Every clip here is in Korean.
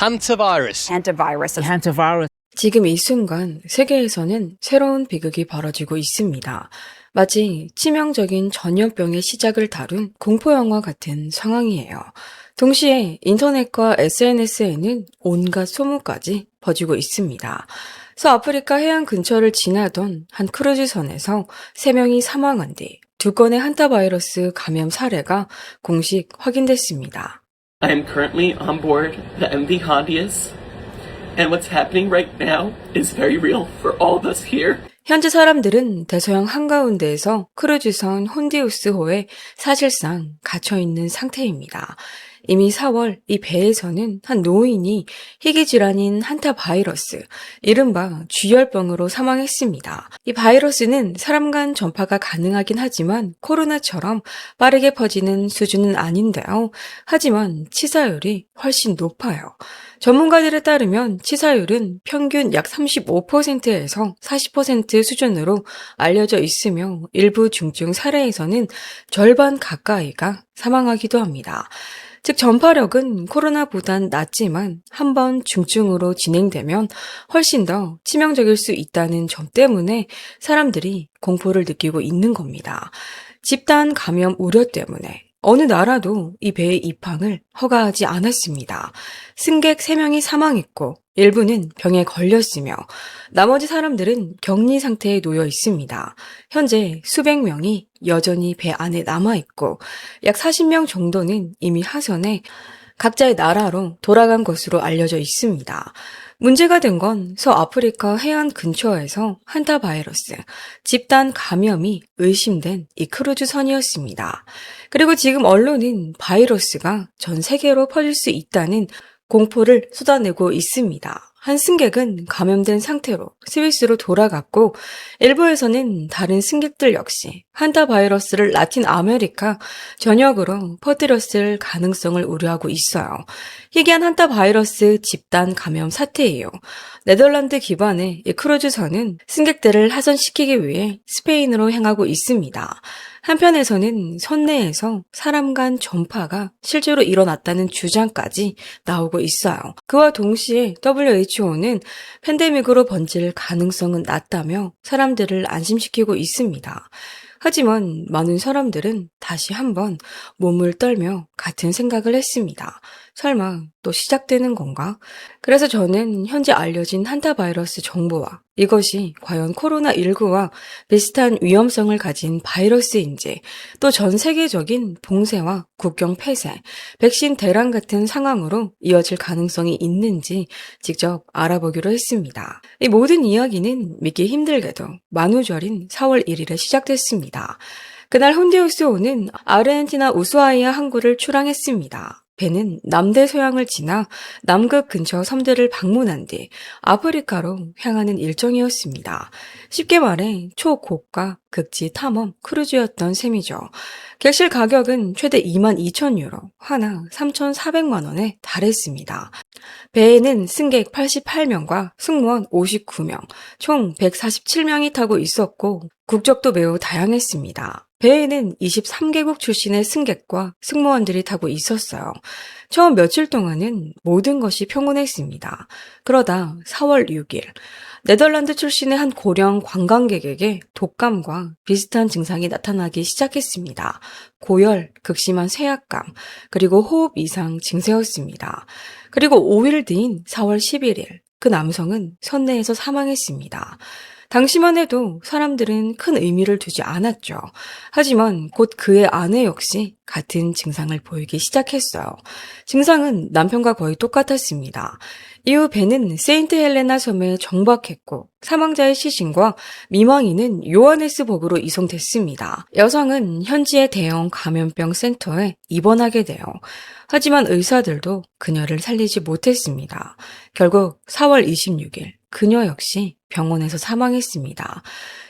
hantavirus. Hantavirus. 지금 이 순간 세계에서는 새로운 비극이 벌어지고 있습니다. 마치 치명적인 전염병의 시작을 다룬 공포영화 같은 상황이에요. 동시에 인터넷과 SNS에는 온갖 소문까지 퍼지고 있습니다. 서아프리카 해안 근처를 지나던 한 크루즈선에서 3명이 사망한 뒤 2건의 한타바이러스 감염 사례가 공식 확인됐습니다. I am currently on board the MV Hondius, and what's happening right now is very real for all of us here. 현지 사람들은 대서양 한가운데에서 크루즈선 혼디우스호에 사실상 갇혀있는 상태입니다. 이미 4월 이 배에서는 한 노인이 희귀질환인 한타바이러스, 이른바 쥐열병으로 사망했습니다. 이 바이러스는 사람 간 전파가 가능하긴 하지만 코로나처럼 빠르게 퍼지는 수준은 아닌데요. 하지만 치사율이 훨씬 높아요. 전문가들에 따르면 치사율은 평균 약 35%에서 40% 수준으로 알려져 있으며 일부 중증 사례에서는 절반 가까이가 사망하기도 합니다. 즉 전파력은 코로나보단 낮지만 한번 중증으로 진행되면 훨씬 더 치명적일 수 있다는 점 때문에 사람들이 공포를 느끼고 있는 겁니다. 집단 감염 우려 때문에 어느 나라도 이 배의 입항을 허가하지 않았습니다. 승객 3명이 사망했고 일부는 병에 걸렸으며 나머지 사람들은 격리 상태에 놓여 있습니다. 현재 수백 명이 여전히 배 안에 남아있고 약 40명 정도는 이미 하선해 각자의 나라로 돌아간 것으로 알려져 있습니다. 문제가 된 건 서아프리카 해안 근처에서 한타바이러스, 집단 감염이 의심된 이 크루즈선이었습니다. 그리고 지금 언론은 바이러스가 전 세계로 퍼질 수 있다는 공포를 쏟아내고 있습니다. 한 승객은 감염된 상태로 스위스로 돌아갔고 일부에서는 다른 승객들 역시 한타바이러스를 라틴 아메리카 전역으로 퍼뜨렸을 가능성을 우려하고 있어요. 희귀한 한타바이러스 집단 감염 사태예요. 네덜란드 기반의 이 크루즈선은 승객들을 하선시키기 위해 스페인으로 향하고 있습니다. 한편에서는 선내에서 사람 간 전파가 실제로 일어났다는 주장까지 나오고 있어요. 그와 동시에 WHO는 팬데믹으로 번질 가능성은 낮다며 사람들을 안심시키고 있습니다. 하지만 많은 사람들은 다시 한번 몸을 떨며 같은 생각을 했습니다. 설마 또 시작되는 건가? 그래서 저는 현재 알려진 한타바이러스 정보와 이것이 과연 코로나19와 비슷한 위험성을 가진 바이러스인지, 또 전 세계적인 봉쇄와 국경 폐쇄, 백신 대란 같은 상황으로 이어질 가능성이 있는지 직접 알아보기로 했습니다. 이 모든 이야기는 믿기 힘들게도 만우절인 4월 1일에 시작됐습니다. 그날 혼디우스호는 아르헨티나 우수아이아 항구를 출항했습니다. 배는 남대서양을 지나 남극 근처 섬들을 방문한 뒤 아프리카로 향하는 일정이었습니다. 쉽게 말해 초고가 극지 탐험 크루즈였던 셈이죠. 객실 가격은 최대 22,000유로, 하나 3,400만 원에 달했습니다. 배에는 승객 88명과 승무원 59명, 총 147명이 타고 있었고 국적도 매우 다양했습니다. 배에는 23개국 출신의 승객과 승무원들이 타고 있었어요. 처음 며칠 동안은 모든 것이 평온했습니다. 그러다 4월 6일, 네덜란드 출신의 한 고령 관광객에게 독감과 비슷한 증상이 나타나기 시작했습니다. 고열, 극심한 쇠약감, 그리고 호흡 이상 증세였습니다. 그리고 5일 뒤인 4월 11일, 그 남성은 선내에서 사망했습니다. 당시만 해도 사람들은 큰 의미를 두지 않았죠. 하지만 곧 그의 아내 역시 같은 증상을 보이기 시작했어요. 증상은 남편과 거의 똑같았습니다. 이후 배는 세인트 헬레나 섬에 정박했고 사망자의 시신과 미망인은 요하네스버그로 이송됐습니다. 여성은 현지의 대형 감염병 센터에 입원하게 돼요. 하지만 의사들도 그녀를 살리지 못했습니다. 결국 4월 26일 그녀 역시 병원에서 사망했습니다.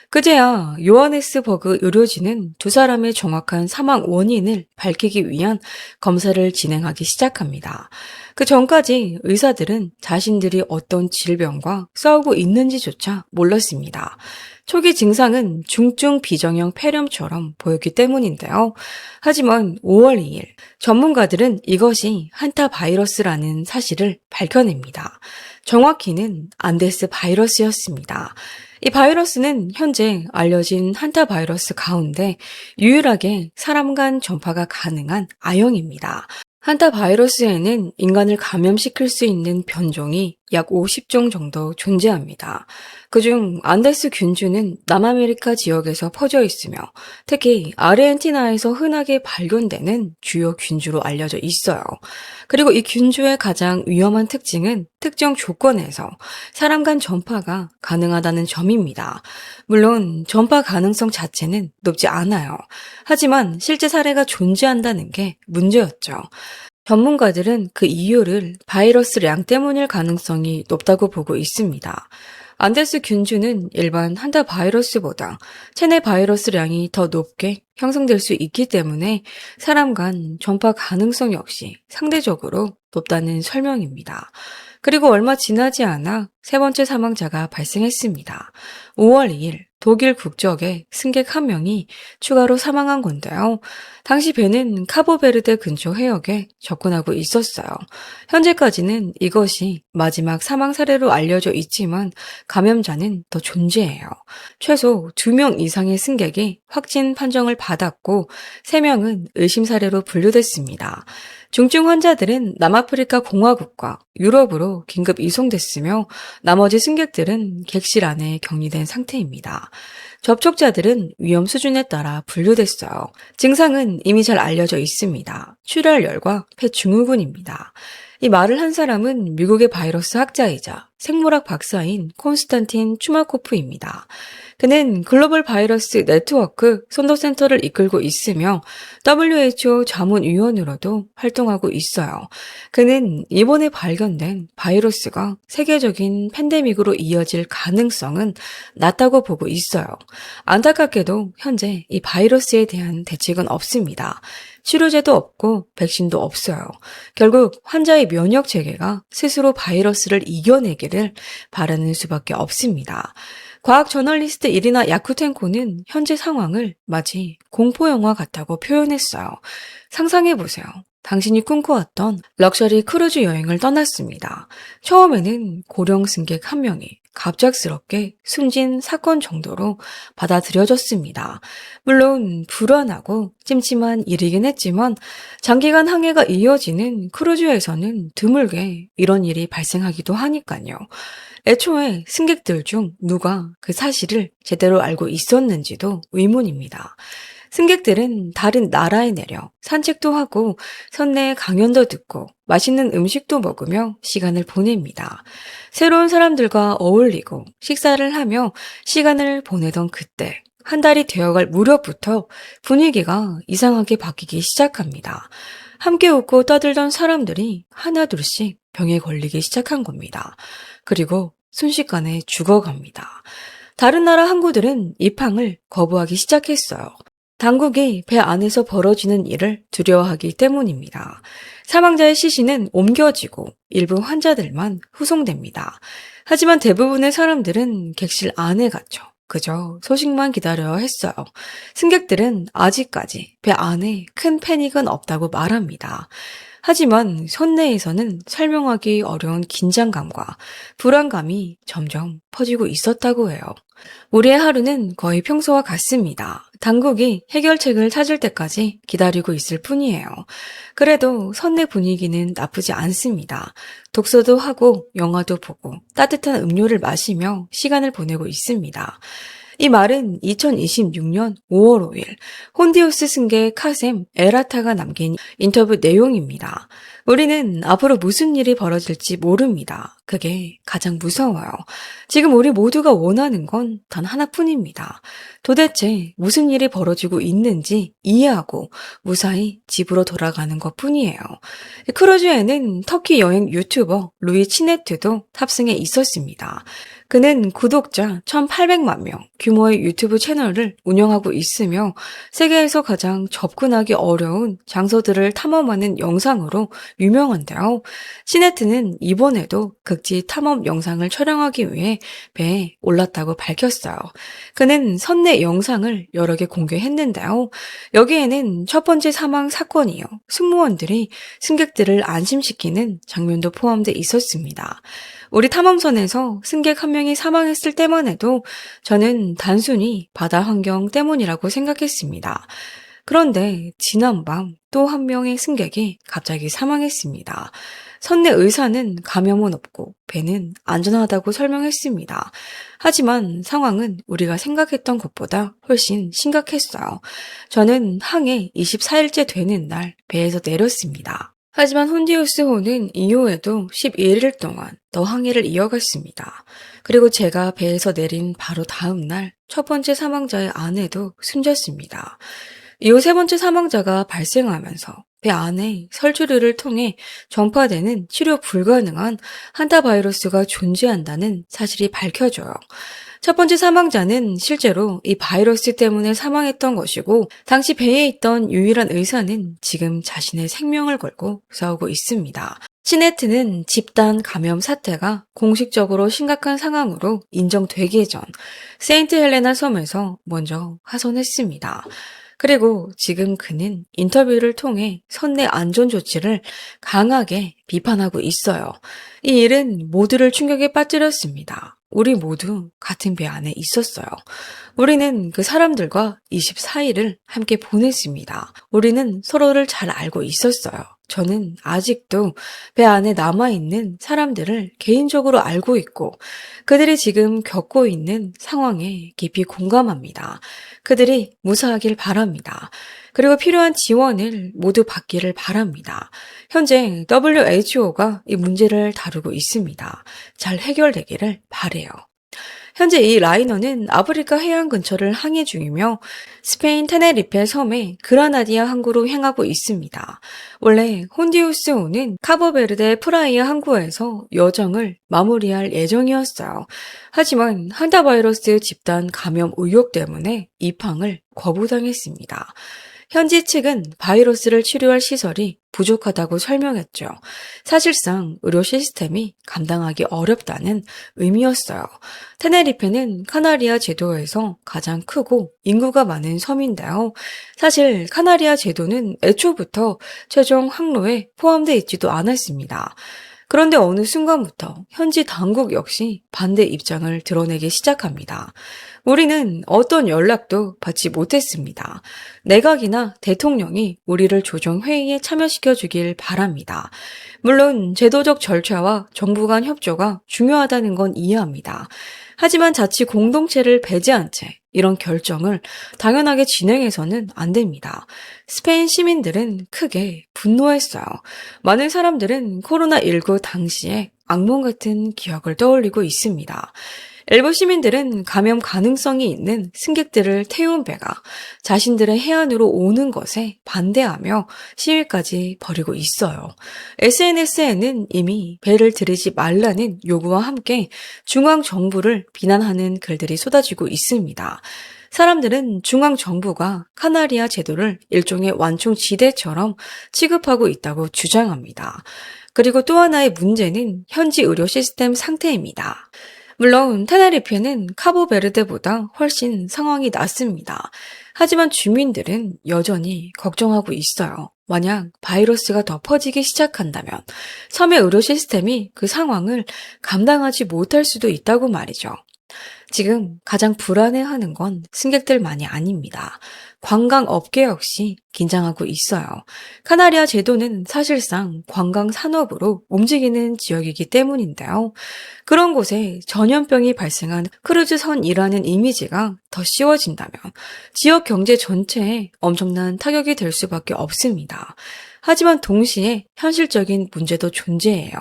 그제야 요하네스버그 의료진은 두 사람의 정확한 사망 원인을 밝히기 위한 검사를 진행하기 시작합니다. 그 전까지 의사들은 자신들이 어떤 질병과 싸우고 있는지조차 몰랐습니다. 초기 증상은 중증 비정형 폐렴처럼 보였기 때문인데요. 하지만 5월 2일 전문가들은 이것이 한타 바이러스라는 사실을 밝혀냅니다. 정확히는 안데스 바이러스였습니다. 이 바이러스는 현재 알려진 한타 바이러스 가운데 유일하게 사람 간 전파가 가능한 A형입니다. 한타 바이러스에는 인간을 감염시킬 수 있는 변종이 약 50종 정도 존재합니다. 그중 안데스 균주는 남아메리카 지역에서 퍼져 있으며 특히 아르헨티나에서 흔하게 발견되는 주요 균주로 알려져 있어요. 그리고 이 균주의 가장 위험한 특징은 특정 조건에서 사람 간 전파가 가능하다는 점입니다. 물론 전파 가능성 자체는 높지 않아요. 하지만 실제 사례가 존재한다는 게 문제였죠. 전문가들은 그 이유를 바이러스량 때문일 가능성이 높다고 보고 있습니다. 안데스 균주는 일반 한타 바이러스보다 체내 바이러스량이 더 높게 형성될 수 있기 때문에 사람 간 전파 가능성 역시 상대적으로 높다는 설명입니다. 그리고 얼마 지나지 않아 세 번째 사망자가 발생했습니다. 5월 2일 독일 국적의 승객 1명이 추가로 사망한 건데요. 당시 배는 카보베르데 근처 해역에 접근하고 있었어요. 현재까지는 이것이 마지막 사망 사례로 알려져 있지만 감염자는 더 존재해요. 최소 2명 이상의 승객이 확진 판정을 받았고 3명은 의심 사례로 분류됐습니다. 중증 환자들은 남아프리카 공화국과 유럽으로 긴급 이송됐으며 나머지 승객들은 객실 안에 격리된 상태입니다. 접촉자들은 위험 수준에 따라 분류됐어요. 증상은 이미 잘 알려져 있습니다. 출혈열과 폐증후군입니다. 이 말을 한 사람은 미국의 바이러스 학자이자 생물학 박사인 콘스탄틴 추마코프입니다. 그는 글로벌 바이러스 네트워크 선도센터를 이끌고 있으며 WHO 자문위원으로도 활동하고 있어요. 그는 이번에 발견된 바이러스가 세계적인 팬데믹으로 이어질 가능성은 낮다고 보고 있어요. 안타깝게도 현재 이 바이러스에 대한 대책은 없습니다. 치료제도 없고 백신도 없어요. 결국 환자의 면역 체계가 스스로 바이러스를 이겨내기를 바라는 수밖에 없습니다. 과학 저널리스트 이리나 야쿠텐코는 현재 상황을 마치 공포영화 같다고 표현했어요. 상상해보세요. 당신이 꿈꿔왔던 럭셔리 크루즈 여행을 떠났습니다. 처음에는 고령 승객 1명이 갑작스럽게 숨진 사건 정도로 받아들여졌습니다. 물론 불안하고 찜찜한 일이긴 했지만 장기간 항해가 이어지는 크루즈에서는 드물게 이런 일이 발생하기도 하니까요. 애초에 승객들 중 누가 그 사실을 제대로 알고 있었는지도 의문입니다. 승객들은 다른 나라에 내려 산책도 하고 선내 강연도 듣고 맛있는 음식도 먹으며 시간을 보냅니다. 새로운 사람들과 어울리고 식사를 하며 시간을 보내던 그때 한 달이 되어갈 무렵부터 분위기가 이상하게 바뀌기 시작합니다. 함께 웃고 떠들던 사람들이 하나둘씩 병에 걸리기 시작한 겁니다. 그리고 순식간에 죽어갑니다. 다른 나라 항구들은 입항을 거부하기 시작했어요. 당국이 배 안에서 벌어지는 일을 두려워하기 때문입니다. 사망자의 시신은 옮겨지고 일부 환자들만 후송됩니다. 하지만 대부분의 사람들은 객실 안에 갇혀 그저 소식만 기다려야 했어요. 승객들은 아직까지 배 안에 큰 패닉은 없다고 말합니다. 하지만 선내에서는 설명하기 어려운 긴장감과 불안감이 점점 퍼지고 있었다고 해요. 우리의 하루는 거의 평소와 같습니다. 당국이 해결책을 찾을 때까지 기다리고 있을 뿐이에요. 그래도 선내 분위기는 나쁘지 않습니다. 독서도 하고 영화도 보고 따뜻한 음료를 마시며 시간을 보내고 있습니다. 이 말은 2026년 5월 5일 혼디우스 승객 카셈 에라타가 남긴 인터뷰 내용입니다. 우리는 앞으로 무슨 일이 벌어질지 모릅니다. 그게 가장 무서워요. 지금 우리 모두가 원하는 건 단 하나뿐입니다. 도대체 무슨 일이 벌어지고 있는지 이해하고 무사히 집으로 돌아가는 것뿐이에요. 크루즈에는 터키 여행 유튜버 루이 치네트도 탑승해 있었습니다. 그는 구독자 1,800만 명 규모의 유튜브 채널을 운영하고 있으며 세계에서 가장 접근하기 어려운 장소들을 탐험하는 영상으로 유명한데요. 시네트는 이번에도 극지 탐험 영상을 촬영하기 위해 배에 올랐다고 밝혔어요. 그는 선내 영상을 여러 개 공개했는데요. 여기에는 첫 번째 사망 사건이요. 승무원들이 승객들을 안심시키는 장면도 포함돼 있었습니다. 우리 탐험선에서 승객 한 명이 사망했을 때만 해도 저는 단순히 바다 환경 때문이라고 생각했습니다. 그런데 지난밤 또 한 명의 승객이 갑자기 사망했습니다. 선내 의사는 감염은 없고 배는 안전하다고 설명했습니다. 하지만 상황은 우리가 생각했던 것보다 훨씬 심각했어요. 저는 항해 24일째 되는 날 배에서 내렸습니다. 하지만 혼디우스호는 이후에도 11일 동안 더 항해를 이어갔습니다. 그리고 제가 배에서 내린 바로 다음 날 첫 번째 사망자의 아내도 숨졌습니다. 이후 세 번째 사망자가 발생하면서 배 안에 설주류를 통해 전파되는 치료 불가능한 한타 바이러스가 존재한다는 사실이 밝혀져요. 첫 번째 사망자는 실제로 이 바이러스 때문에 사망했던 것이고 당시 배에 있던 유일한 의사는 지금 자신의 생명을 걸고 싸우고 있습니다. 시네트는 집단 감염 사태가 공식적으로 심각한 상황으로 인정되기 전 세인트 헬레나 섬에서 먼저 하선했습니다. 그리고 지금 그는 인터뷰를 통해 선내 안전 조치를 강하게 비판하고 있어요. 이 일은 모두를 충격에 빠뜨렸습니다. 우리 모두 같은 배 안에 있었어요. 우리는 그 사람들과 24일을 함께 보냈습니다. 우리는 서로를 잘 알고 있었어요. 저는 아직도 배 안에 남아있는 사람들을 개인적으로 알고 있고 그들이 지금 겪고 있는 상황에 깊이 공감합니다. 그들이 무사하길 바랍니다. 그리고 필요한 지원을 모두 받기를 바랍니다. 현재 WHO가 이 문제를 다루고 있습니다. 잘 해결되기를 바래요. 현재 이 라이너는 아프리카 해안 근처를 항해 중이며 스페인 테네리페 섬의 그라나디아 항구로 향하고 있습니다. 원래 혼디우스호는 카보베르데 프라이아 항구에서 여정을 마무리할 예정이었어요. 하지만 한타바이러스 집단 감염 의혹 때문에 입항을 거부당했습니다. 현지 측은 바이러스를 치료할 시설이 부족하다고 설명했죠. 사실상 의료 시스템이 감당하기 어렵다는 의미였어요. 테네리페는 카나리아 제도에서 가장 크고 인구가 많은 섬인데요. 사실 카나리아 제도는 애초부터 최종 항로에 포함되어 있지도 않았습니다. 그런데 어느 순간부터 현지 당국 역시 반대 입장을 드러내기 시작합니다. 우리는 어떤 연락도 받지 못했습니다. 내각이나 대통령이 우리를 조정회의에 참여시켜 주길 바랍니다. 물론 제도적 절차와 정부 간 협조가 중요하다는 건 이해합니다. 하지만 자치 공동체를 배제한 채 이런 결정을 당연하게 진행해서는 안 됩니다. 스페인 시민들은 크게 분노했어요. 많은 사람들은 코로나19 당시에 악몽 같은 기억을 떠올리고 있습니다. 일부 시민들은 감염 가능성이 있는 승객들을 태운 배가 자신들의 해안으로 오는 것에 반대하며 시위까지 벌이고 있어요. SNS에는 이미 배를 들이지 말라는 요구와 함께 중앙정부를 비난하는 글들이 쏟아지고 있습니다. 사람들은 중앙정부가 카나리아 제도를 일종의 완충지대처럼 취급하고 있다고 주장합니다. 그리고 또 하나의 문제는 현지 의료 시스템 상태입니다. 물론 테네리페는 카보베르데보다 훨씬 상황이 낫습니다. 하지만 주민들은 여전히 걱정하고 있어요. 만약 바이러스가 더 퍼지기 시작한다면 섬의 의료 시스템이 그 상황을 감당하지 못할 수도 있다고 말이죠. 지금 가장 불안해하는 건 승객들만이 아닙니다. 관광업계 역시 긴장하고 있어요. 카나리아 제도는 사실상 관광 산업으로 움직이는 지역이기 때문인데요. 그런 곳에 전염병이 발생한 크루즈선이라는 이미지가 더 씌워진다면 지역 경제 전체에 엄청난 타격이 될 수밖에 없습니다. 하지만 동시에 현실적인 문제도 존재해요.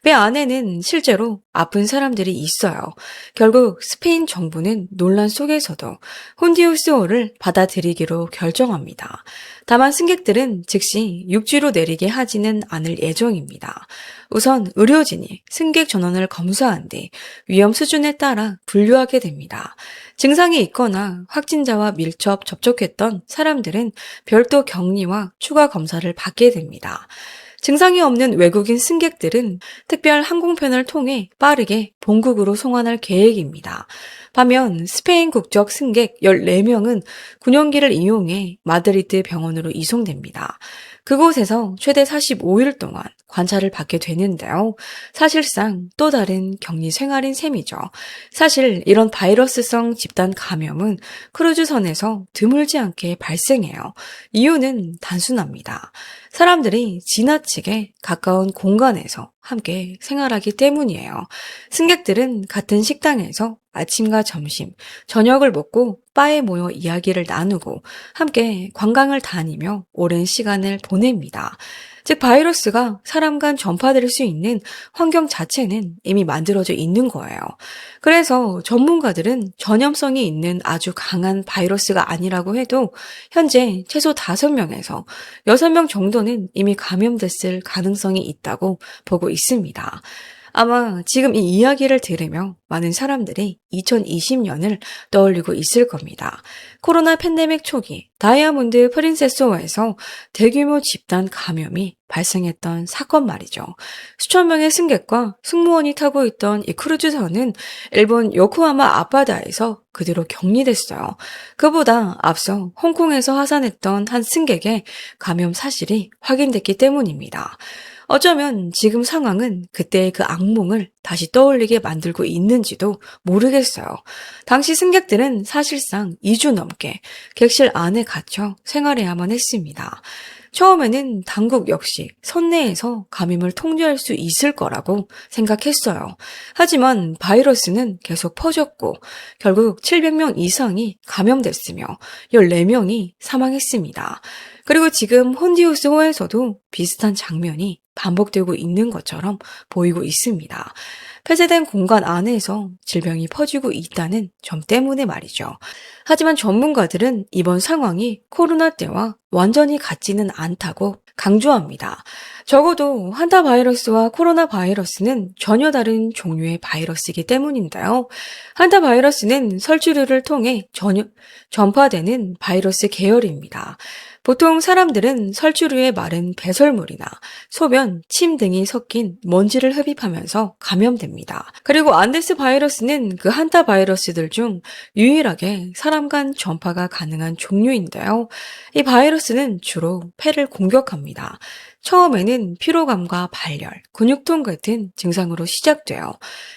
배 안에는 실제로 아픈 사람들이 있어요. 결국 스페인 정부는 논란 속에서도 혼디우스호를 받아들이기로 결정합니다. 다만 승객들은 즉시 육지로 내리게 하지는 않을 예정입니다. 우선 의료진이 승객 전원을 검사한 뒤 위험 수준에 따라 분류하게 됩니다. 증상이 있거나 확진자와 밀접 접촉했던 사람들은 별도 격리와 추가 검사를 받게 됩니다. 증상이 없는 외국인 승객들은 특별 항공편을 통해 빠르게 본국으로 송환할 계획입니다. 반면 스페인 국적 승객 14명은 군용기를 이용해 마드리드 병원으로 이송됩니다. 그곳에서 최대 45일 동안 관찰을 받게 되는데요. 사실상 또 다른 격리 생활인 셈이죠. 사실 이런 바이러스성 집단 감염은 크루즈선에서 드물지 않게 발생해요. 이유는 단순합니다. 사람들이 지나치게 가까운 공간에서 함께 생활하기 때문이에요. 승객들은 같은 식당에서 아침과 점심, 저녁을 먹고 바에 모여 이야기를 나누고 함께 관광을 다니며 오랜 시간을 보냅니다. 즉 바이러스가 사람 간 전파될 수 있는 환경 자체는 이미 만들어져 있는 거예요. 그래서 전문가들은 전염성이 있는 아주 강한 바이러스가 아니라고 해도 현재 최소 5명에서 6명 정도는 이미 감염됐을 가능성이 있다고 보고 있습니다. 아마 지금 이 이야기를 들으며 많은 사람들이 2020년을 떠올리고 있을 겁니다. 코로나 팬데믹 초기 다이아몬드 프린세스호에서 대규모 집단 감염이 발생했던 사건 말이죠. 수천 명의 승객과 승무원이 타고 있던 이 크루즈선은 일본 요코하마 앞바다에서 그대로 격리됐어요. 그보다 앞서 홍콩에서 하산했던 한 승객의 감염 사실이 확인됐기 때문입니다. 어쩌면 지금 상황은 그때의 그 악몽을 다시 떠올리게 만들고 있는지도 모르겠어요. 당시 승객들은 사실상 2주 넘게 객실 안에 갇혀 생활해야만 했습니다. 처음에는 당국 역시 선내에서 감염을 통제할 수 있을 거라고 생각했어요. 하지만 바이러스는 계속 퍼졌고 결국 700명 이상이 감염됐으며 14명이 사망했습니다. 그리고 지금 혼디우스호에서도 비슷한 장면이 반복되고 있는 것처럼 보이고 있습니다. 폐쇄된 공간 안에서 질병이 퍼지고 있다는 점 때문에 말이죠. 하지만 전문가들은 이번 상황이 코로나 때와 완전히 같지는 않다고 강조합니다. 적어도 한타 바이러스와 코로나 바이러스는 전혀 다른 종류의 바이러스이기 때문인데요. 한타 바이러스는 설치류를 통해 전파되는 바이러스 계열입니다. 보통 사람들은 설치류의 마른 배설물이나 소변, 침 등이 섞인 먼지를 흡입하면서 감염됩니다. 그리고 안데스 바이러스는 그 한타 바이러스들 중 유일하게 사람 간 전파가 가능한 종류인데요. 이 바이러스는 주로 폐를 공격합니다. 처음에는 피로감과 발열, 근육통 같은 증상으로 시작돼요.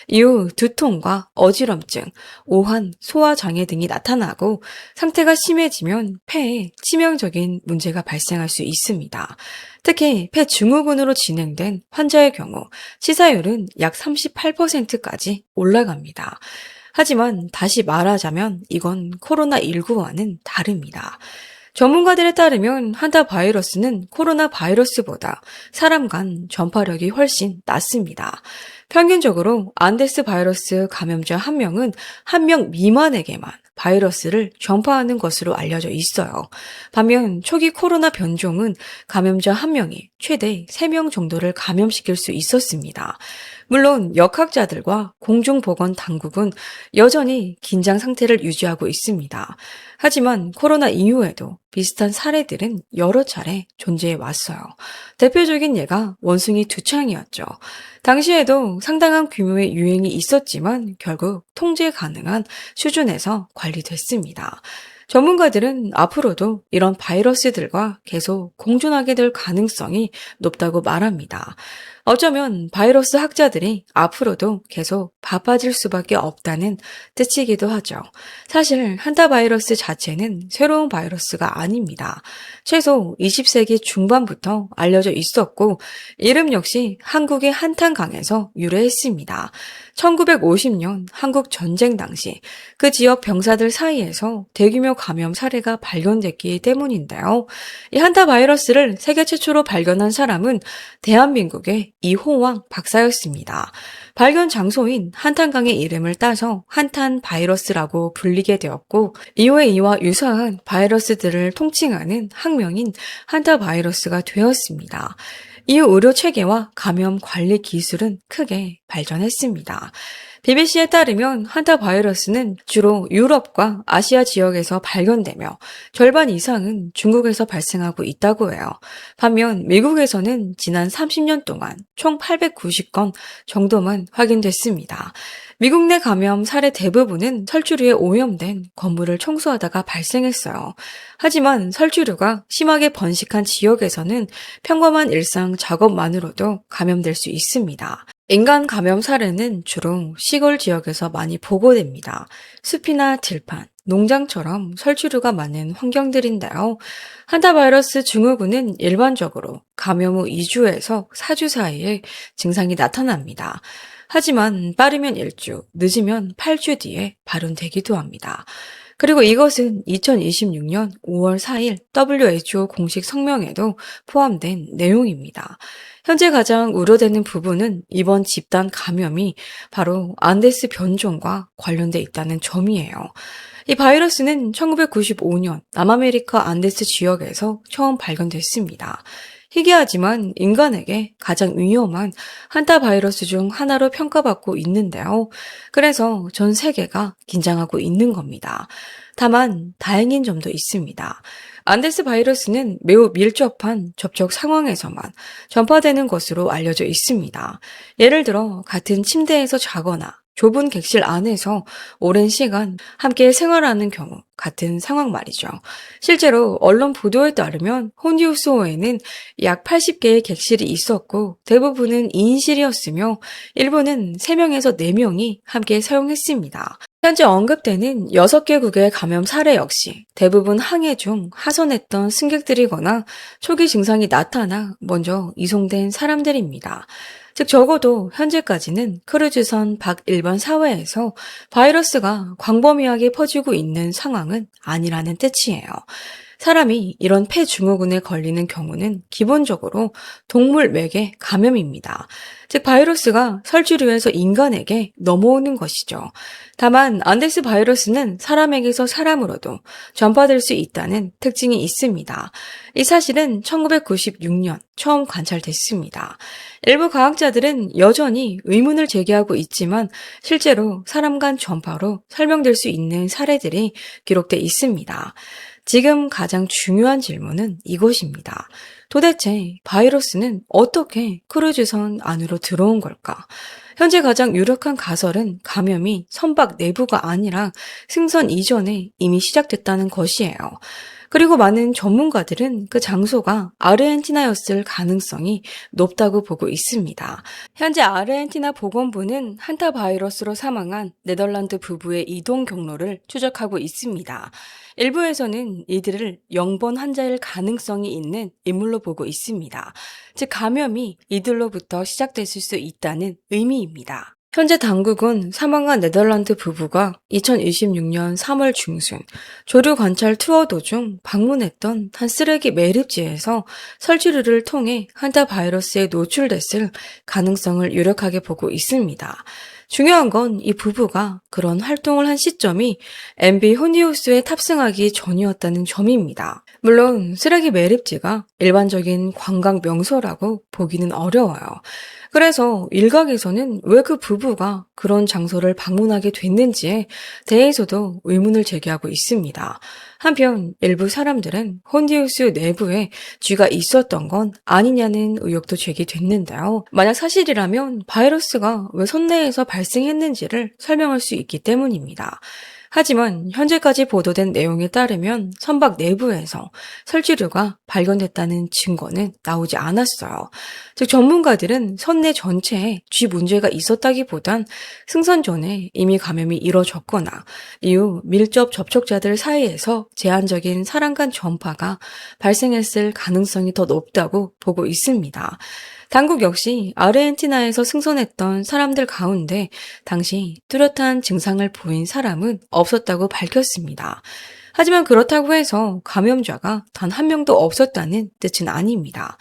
이후 두통과 어지럼증, 오한, 소화장애 등이 나타나고 상태가 심해지면 폐에 치명적인 문제가 발생할 수 있습니다. 특히 폐 증후군으로 진행된 환자의 경우 치사율은 약 38%까지 올라갑니다. 하지만 다시 말하자면 이건 코로나19와는 다릅니다. 전문가들에 따르면 한타 바이러스는 코로나 바이러스보다 사람 간 전파력이 훨씬 낮습니다. 평균적으로 안데스 바이러스 감염자 1명은 1명 미만에게만 바이러스를 전파하는 것으로 알려져 있어요. 반면 초기 코로나 변종은 감염자 1명이 최대 3명 정도를 감염시킬 수 있었습니다. 물론 역학자들과 공중보건당국은 여전히 긴장 상태를 유지하고 있습니다. 하지만 코로나 이후에도 비슷한 사례들은 여러 차례 존재해 왔어요. 대표적인 예가 원숭이 두창이었죠. 당시에도 상당한 규모의 유행이 있었지만 결국 통제 가능한 수준에서 관리됐습니다. 전문가들은 앞으로도 이런 바이러스들과 계속 공존하게 될 가능성이 높다고 말합니다. 어쩌면 바이러스 학자들이 앞으로도 계속 바빠질 수밖에 없다는 뜻이기도 하죠. 사실 한타 바이러스 자체는 새로운 바이러스가 아닙니다. 최소 20세기 중반부터 알려져 있었고 이름 역시 한국의 한탄강에서 유래했습니다. 1950년 한국 전쟁 당시 그 지역 병사들 사이에서 대규모 감염 사례가 발견됐기 때문인데요. 이 한타 바이러스를 세계 최초로 발견한 사람은 대한민국의 이호왕 박사였습니다. 발견 장소인 한탄강의 이름을 따서 한탄 바이러스라고 불리게 되었고, 이후에 이와 유사한 바이러스들을 통칭하는 학명인 한타 바이러스가 되었습니다. 이후 의료 체계와 감염 관리 기술은 크게 발전했습니다. BBC에 따르면 한타 바이러스는 주로 유럽과 아시아 지역에서 발견되며 절반 이상은 중국에서 발생하고 있다고 해요. 반면 미국에서는 지난 30년 동안 총 890건 정도만 확인됐습니다. 미국 내 감염 사례 대부분은 설주류에 오염된 건물을 청소하다가 발생했어요. 하지만 설주류가 심하게 번식한 지역에서는 평범한 일상 작업만으로도 감염될 수 있습니다. 인간 감염 사례는 주로 시골 지역에서 많이 보고됩니다. 숲이나 들판, 농장처럼 설치류가 많은 환경들인데요. 한타바이러스 증후군은 일반적으로 감염 후 2주에서 4주 사이에 증상이 나타납니다. 하지만 빠르면 1주, 늦으면 8주 뒤에 발현되기도 합니다. 그리고 이것은 2026년 5월 4일 WHO 공식 성명에도 포함된 내용입니다. 현재 가장 우려되는 부분은 이번 집단 감염이 바로 안데스 변종과 관련돼 있다는 점이에요. 이 바이러스는 1995년 남아메리카 안데스 지역에서 처음 발견됐습니다. 희귀하지만 인간에게 가장 위험한 한타 바이러스 중 하나로 평가받고 있는데요. 그래서 전 세계가 긴장하고 있는 겁니다. 다만 다행인 점도 있습니다. 안데스 바이러스는 매우 밀접한 접촉 상황에서만 전파되는 것으로 알려져 있습니다. 예를 들어 같은 침대에서 자거나 좁은 객실 안에서 오랜 시간 함께 생활하는 경우 같은 상황 말이죠. 실제로 언론 보도에 따르면 혼디우스호에는 약 80개의 객실이 있었고 대부분은 2인실이었으며 일부는 3명에서 4명이 함께 사용했습니다. 현재 언급되는 6개국의 감염 사례 역시 대부분 항해 중 하선했던 승객들이거나 초기 증상이 나타나 먼저 이송된 사람들입니다. 즉 적어도 현재까지는 크루즈선 밖 일반 사회에서 바이러스가 광범위하게 퍼지고 있는 상황은 아니라는 뜻이에요. 사람이 이런 폐증후군에 걸리는 경우는 기본적으로 동물 맥의 감염입니다. 즉 바이러스가 설주류에서 인간에게 넘어오는 것이죠. 다만 안데스 바이러스는 사람에게서 사람으로도 전파될 수 있다는 특징이 있습니다. 이 사실은 1996년 처음 관찰됐습니다. 일부 과학자들은 여전히 의문을 제기하고 있지만 실제로 사람 간 전파로 설명될 수 있는 사례들이 기록돼 있습니다. 지금 가장 중요한 질문은 이것입니다. 도대체 바이러스는 어떻게 크루즈선 안으로 들어온 걸까? 현재 가장 유력한 가설은 감염이 선박 내부가 아니라 승선 이전에 이미 시작됐다는 것이에요. 그리고 많은 전문가들은 그 장소가 아르헨티나였을 가능성이 높다고 보고 있습니다. 현재 아르헨티나 보건부는 한타 바이러스로 사망한 네덜란드 부부의 이동 경로를 추적하고 있습니다. 일부에서는 이들을 영번 환자일 가능성이 있는 인물로 보고 있습니다. 즉 감염이 이들로부터 시작됐을 수 있다는 의미입니다. 현재 당국은 사망한 네덜란드 부부가 2026년 3월 중순 조류 관찰 투어 도중 방문했던 한 쓰레기 매립지에서 설치류를 통해 한타 바이러스에 노출됐을 가능성을 유력하게 보고 있습니다. 중요한 건 이 부부가 그런 활동을 한 시점이 MV 호니우스에 탑승하기 전이었다는 점입니다. 물론 쓰레기 매립지가 일반적인 관광 명소라고 보기는 어려워요. 그래서 일각에서는 왜 그 부부가 그런 장소를 방문하게 됐는지에 대해서도 의문을 제기하고 있습니다. 한편 일부 사람들은 혼디우스 내부에 쥐가 있었던 건 아니냐는 의혹도 제기됐는데요. 만약 사실이라면 바이러스가 왜 선내에서 발생했는지를 설명할 수 있기 때문입니다. 하지만 현재까지 보도된 내용에 따르면 선박 내부에서 설치류가 발견됐다는 증거는 나오지 않았어요. 즉 전문가들은 선내 전체에 쥐 문제가 있었다기보단 승선 전에 이미 감염이 이뤄졌거나 이후 밀접 접촉자들 사이에서 제한적인 사람 간 전파가 발생했을 가능성이 더 높다고 보고 있습니다. 당국 역시 아르헨티나에서 승선했던 사람들 가운데 당시 뚜렷한 증상을 보인 사람은 없었다고 밝혔습니다. 하지만 그렇다고 해서 감염자가 단 한 명도 없었다는 뜻은 아닙니다.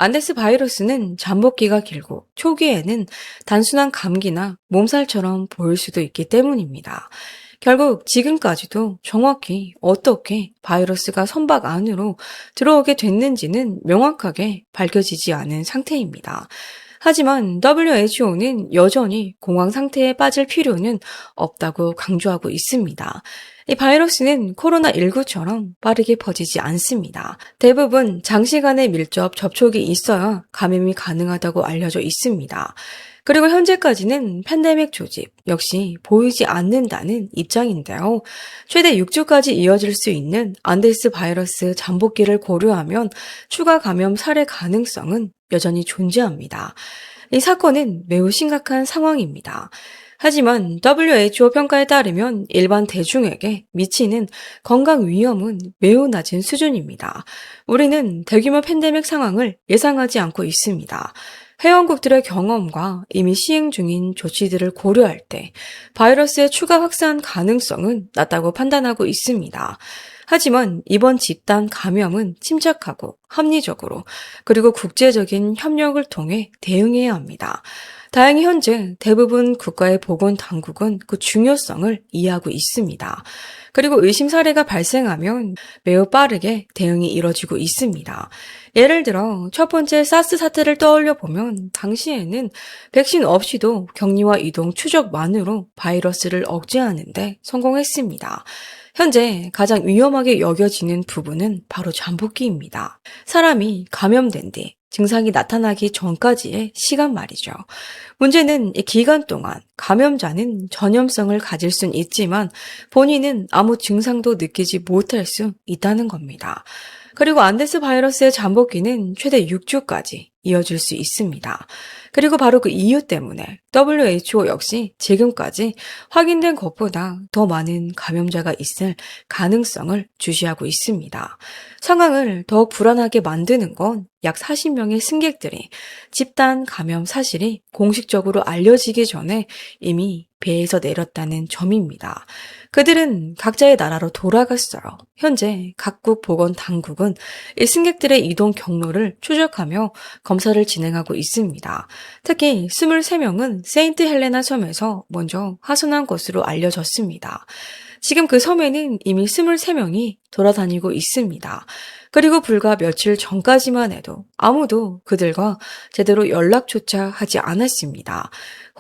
안데스 바이러스는 잠복기가 길고 초기에는 단순한 감기나 몸살처럼 보일 수도 있기 때문입니다. 결국 지금까지도 정확히 어떻게 바이러스가 선박 안으로 들어오게 됐는지는 명확하게 밝혀지지 않은 상태입니다. 하지만 WHO는 여전히 공황 상태에 빠질 필요는 없다고 강조하고 있습니다. 이 바이러스는 코로나19처럼 빠르게 퍼지지 않습니다. 대부분 장시간의 밀접 접촉이 있어야 감염이 가능하다고 알려져 있습니다. 그리고 현재까지는 팬데믹 조짐 역시 보이지 않는다는 입장인데요. 최대 6주까지 이어질 수 있는 안데스 바이러스 잠복기를 고려하면 추가 감염 사례 가능성은 여전히 존재합니다. 이 사건은 매우 심각한 상황입니다. 하지만 WHO 평가에 따르면 일반 대중에게 미치는 건강 위험은 매우 낮은 수준입니다. 우리는 대규모 팬데믹 상황을 예상하지 않고 있습니다. 회원국들의 경험과 이미 시행 중인 조치들을 고려할 때 바이러스의 추가 확산 가능성은 낮다고 판단하고 있습니다. 하지만 이번 집단 감염은 침착하고 합리적으로 그리고 국제적인 협력을 통해 대응해야 합니다. 다행히 현재 대부분 국가의 보건당국은 그 중요성을 이해하고 있습니다. 그리고 의심 사례가 발생하면 매우 빠르게 대응이 이뤄지고 있습니다. 예를 들어 첫 번째 사스 사태를 떠올려 보면 당시에는 백신 없이도 격리와 이동 추적만으로 바이러스를 억제하는 데 성공했습니다. 현재 가장 위험하게 여겨지는 부분은 바로 잠복기입니다. 사람이 감염된 뒤 증상이 나타나기 전까지의 시간 말이죠. 문제는 이 기간 동안 감염자는 전염성을 가질 순 있지만 본인은 아무 증상도 느끼지 못할 수 있다는 겁니다. 그리고 안데스 바이러스의 잠복기는 최대 6주까지 이어질 수 있습니다. 그리고 바로 그 이유 때문에 WHO 역시 지금까지 확인된 것보다 더 많은 감염자가 있을 가능성을 주시하고 있습니다. 상황을 더욱 불안하게 만드는 건 약 40명의 승객들이 집단 감염 사실이 공식적으로 알려지기 전에 이미 배에서 내렸다는 점입니다. 그들은 각자의 나라로 돌아갔어요. 현재 각국 보건 당국은 이 승객들의 이동 경로를 추적하며 검사를 진행하고 있습니다. 특히 23명은 세인트 헬레나 섬에서 먼저 하선한 것으로 알려졌습니다. 지금 그 섬에는 이미 23명이 돌아다니고 있습니다. 그리고 불과 며칠 전까지만 해도 아무도 그들과 제대로 연락조차 하지 않았습니다.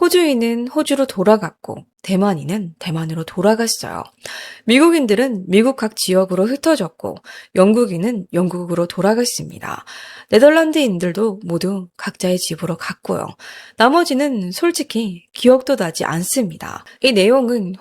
호주인은 호주로 돌아갔고 대만인은 대만으로 돌아갔어요. 미국인들은 미국 각 지역으로 흩어졌고 영국인은 영국으로 돌아갔습니다. 네덜란드인들도 모두 각자의 집으로 갔고요. 나머지는 솔직히 기억도 나지 않습니다. 이 내용은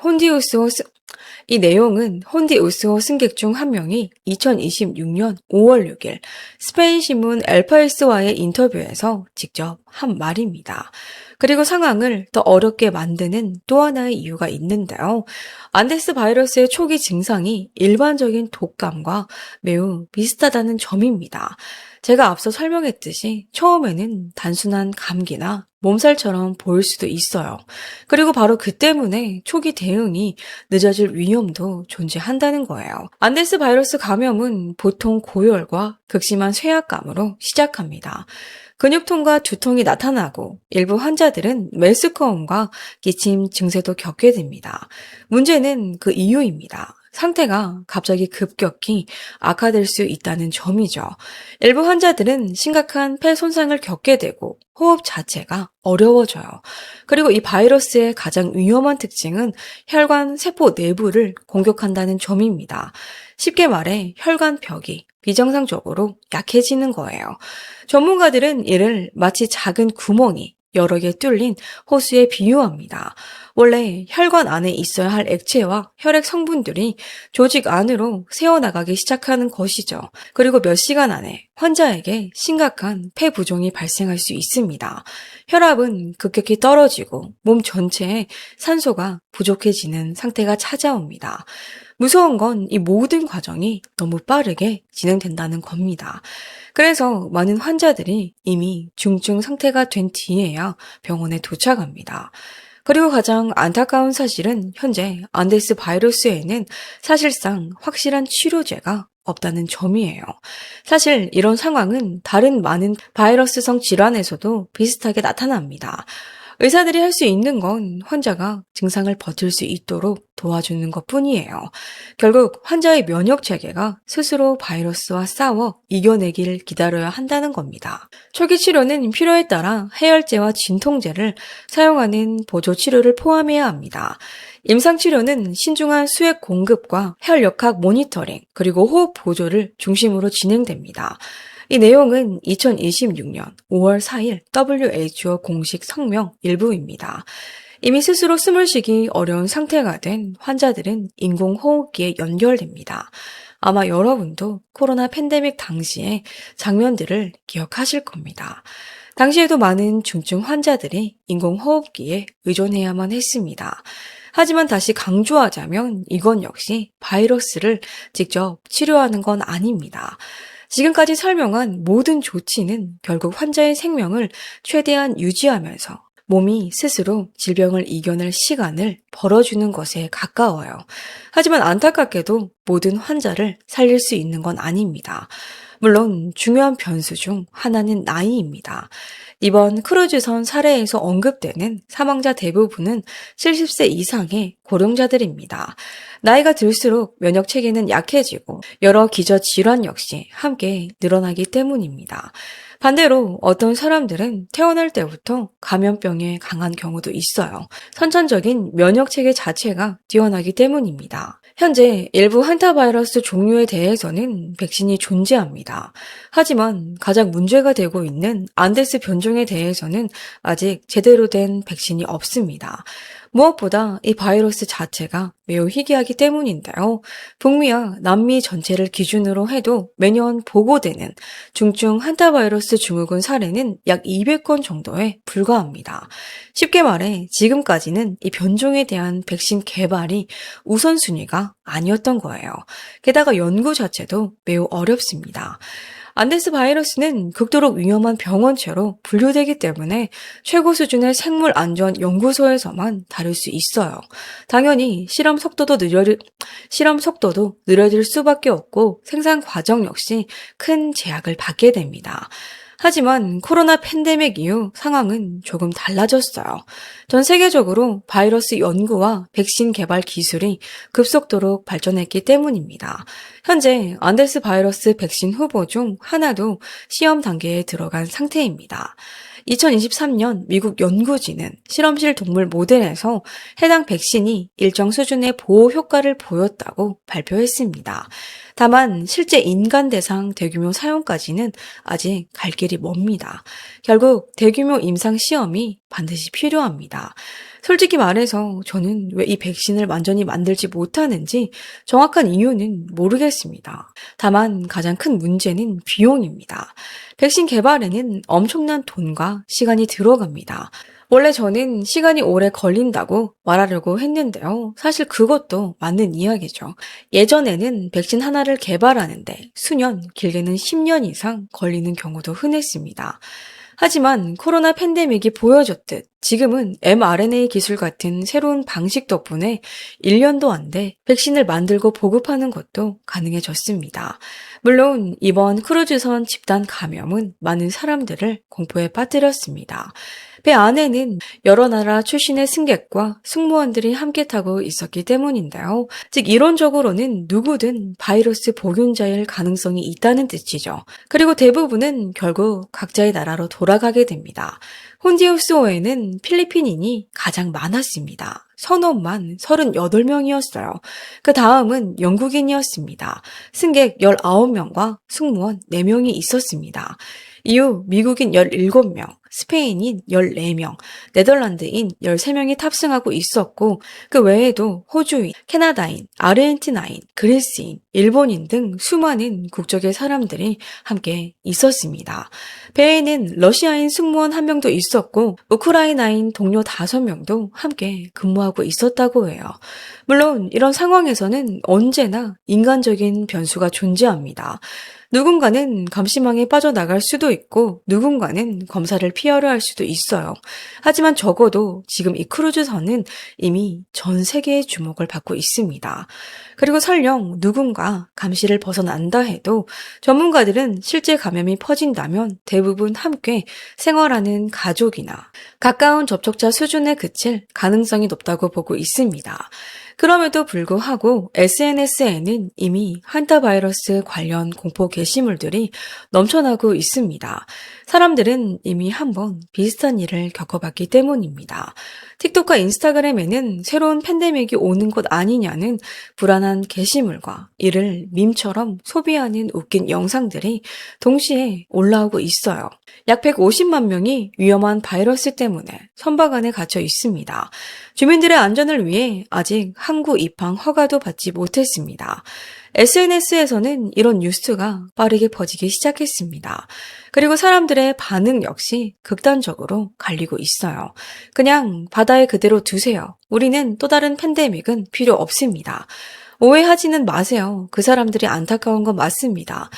혼디우스호 승객 중 한 명이 2026년 5월 6일 스페인 신문 엘파이스와의 인터뷰에서 직접 한 말입니다. 그리고 상황을 더 어렵게 만드는 또 하나의 이유가 있는데요. 안데스 바이러스의 초기 증상이 일반적인 독감과 매우 비슷하다는 점입니다. 제가 앞서 설명했듯이 처음에는 단순한 감기나 몸살처럼 보일 수도 있어요. 그리고 바로 그 때문에 초기 대응이 늦어질 위험도 존재한다는 거예요. 안데스 바이러스 감염은 보통 고열과 극심한 쇠약감으로 시작합니다. 근육통과 두통이 나타나고 일부 환자들은 메스꺼움과 기침 증세도 겪게 됩니다. 문제는 그 이유입니다. 상태가 갑자기 급격히 악화될 수 있다는 점이죠. 일부 환자들은 심각한 폐 손상을 겪게 되고 호흡 자체가 어려워져요. 그리고 이 바이러스의 가장 위험한 특징은 혈관 세포 내부를 공격한다는 점입니다. 쉽게 말해 혈관벽이 비정상적으로 약해지는 거예요. 전문가들은 이를 마치 작은 구멍이 여러 개 뚫린 호수에 비유합니다. 원래 혈관 안에 있어야 할 액체와 혈액 성분들이 조직 안으로 새어나가기 시작하는 것이죠. 그리고 몇 시간 안에 환자에게 심각한 폐 부종이 발생할 수 있습니다. 혈압은 급격히 떨어지고 몸 전체에 산소가 부족해지는 상태가 찾아옵니다. 무서운 건 이 모든 과정이 너무 빠르게 진행된다는 겁니다. 그래서 많은 환자들이 이미 중증 상태가 된 뒤에야 병원에 도착합니다. 그리고 가장 안타까운 사실은 현재 안데스 바이러스에는 사실상 확실한 치료제가 없다는 점이에요. 사실 이런 상황은 다른 많은 바이러스성 질환에서도 비슷하게 나타납니다. 의사들이 할 수 있는 건 환자가 증상을 버틸 수 있도록 도와주는 것뿐이에요. 결국 환자의 면역 체계가 스스로 바이러스와 싸워 이겨내길 기다려야 한다는 겁니다. 초기 치료는 필요에 따라 해열제와 진통제를 사용하는 보조 치료를 포함해야 합니다. 임상치료는 신중한 수액 공급과 혈역학 모니터링, 그리고 호흡 보조를 중심으로 진행됩니다. 이 내용은 2026년 5월 4일 WHO 공식 성명 일부입니다. 이미 스스로 숨을 쉬기 어려운 상태가 된 환자들은 인공호흡기에 연결됩니다. 아마 여러분도 코로나 팬데믹 당시의 장면들을 기억하실 겁니다. 당시에도 많은 중증 환자들이 인공호흡기에 의존해야만 했습니다. 하지만 다시 강조하자면 이건 역시 바이러스를 직접 치료하는 건 아닙니다. 지금까지 설명한 모든 조치는 결국 환자의 생명을 최대한 유지하면서 몸이 스스로 질병을 이겨낼 시간을 벌어주는 것에 가까워요. 하지만 안타깝게도 모든 환자를 살릴 수 있는 건 아닙니다. 물론 중요한 변수 중 하나는 나이입니다. 이번 크루즈선 사례에서 언급되는 사망자 대부분은 70세 이상의 고령자들입니다. 나이가 들수록 면역 체계는 약해지고 여러 기저 질환 역시 함께 늘어나기 때문입니다. 반대로 어떤 사람들은 태어날 때부터 감염병에 강한 경우도 있어요. 선천적인 면역 체계 자체가 뛰어나기 때문입니다. 현재 일부 한타바이러스 종류에 대해서는 백신이 존재합니다. 하지만 가장 문제가 되고 있는 안데스 변종에 대해서는 아직 제대로 된 백신이 없습니다. 무엇보다 이 바이러스 자체가 매우 희귀하기 때문인데요. 북미와 남미 전체를 기준으로 해도 매년 보고되는 중증 한타바이러스 증후군 사례는 약 200건 정도에 불과합니다. 쉽게 말해 지금까지는 이 변종에 대한 백신 개발이 우선순위가 아니었던 거예요. 게다가 연구 자체도 매우 어렵습니다. 안데스 바이러스는 극도로 위험한 병원체로 분류되기 때문에 최고 수준의 생물 안전 연구소에서만 다룰 수 있어요. 당연히 실험 속도도 느려질 수밖에 없고 생산 과정 역시 큰 제약을 받게 됩니다. 하지만 코로나 팬데믹 이후 상황은 조금 달라졌어요. 전 세계적으로 바이러스 연구와 백신 개발 기술이 급속도로 발전했기 때문입니다. 현재 안데스 바이러스 백신 후보 중 하나도 시험 단계에 들어간 상태입니다. 2023년 미국 연구진은 실험실 동물 모델에서 해당 백신이 일정 수준의 보호 효과를 보였다고 발표했습니다. 다만 실제 인간 대상 대규모 사용까지는 아직 갈 길이 멉니다. 결국 대규모 임상 시험이 반드시 필요합니다. 솔직히 말해서 저는 왜 이 백신을 완전히 만들지 못하는지 정확한 이유는 모르겠습니다. 다만 가장 큰 문제는 비용입니다. 백신 개발에는 엄청난 돈과 시간이 들어갑니다. 원래 저는 시간이 오래 걸린다고 말하려고 했는데요. 사실 그것도 맞는 이야기죠. 예전에는 백신 하나를 개발하는데 수년, 길게는 10년 이상 걸리는 경우도 흔했습니다. 하지만 코로나 팬데믹이 보여줬듯 지금은 mRNA 기술 같은 새로운 방식 덕분에 1년도 안 돼 백신을 만들고 보급하는 것도 가능해졌습니다. 물론 이번 크루즈선 집단 감염은 많은 사람들을 공포에 빠뜨렸습니다. 배 안에는 여러 나라 출신의 승객과 승무원들이 함께 타고 있었기 때문인데요. 즉 이론적으로는 누구든 바이러스 복균자일 가능성이 있다는 뜻이죠. 그리고 대부분은 결국 각자의 나라로 돌아가게 됩니다. 혼디우스호에는 필리핀인이 가장 많았습니다. 선원만 38명이었어요. 그 다음은 영국인이었습니다. 승객 19명과 승무원 4명이 있었습니다. 이후 미국인 17명, 스페인인 14명, 네덜란드인 13명이 탑승하고 있었고 그 외에도 호주인, 캐나다인, 아르헨티나인, 그리스인, 일본인 등 수많은 국적의 사람들이 함께 있었습니다. 배에는 러시아인 승무원 1명도 있었고 우크라이나인 동료 5명도 함께 근무하고 있었다고 해요. 물론 이런 상황에서는 언제나 인간적인 변수가 존재합니다. 누군가는 감시망에 빠져나갈 수도 있고 누군가는 검사를 피하려 할 수도 있어요. 하지만 적어도 지금 이 크루즈선은 이미 전 세계의 주목을 받고 있습니다. 그리고 설령 누군가 감시를 벗어난다 해도 전문가들은 실제 감염이 퍼진다면 대부분 함께 생활하는 가족이나 가까운 접촉자 수준에 그칠 가능성이 높다고 보고 있습니다. 그럼에도 불구하고 SNS에는 이미 한타 바이러스 관련 공포 게시물들이 넘쳐나고 있습니다. 사람들은 이미 한번 비슷한 일을 겪어봤기 때문입니다. 틱톡과 인스타그램에는 새로운 팬데믹이 오는 것 아니냐는 불안한 게시물과 이를 밈처럼 소비하는 웃긴 영상들이 동시에 올라오고 있어요. 약 150만 명이 위험한 바이러스 때문에 선박 안에 갇혀 있습니다. 주민들의 안전을 위해 아직 항구 입항 허가도 받지 못했습니다. SNS에서는 이런 뉴스가 빠르게 퍼지기 시작했습니다. 그리고 사람들의 반응 역시 극단적으로 갈리고 있어요. 그냥 바다에 그대로 두세요. 우리는 또 다른 팬데믹은 필요 없습니다. 오해하지는 마세요. 그 사람들이 안타까운 건 맞습니다.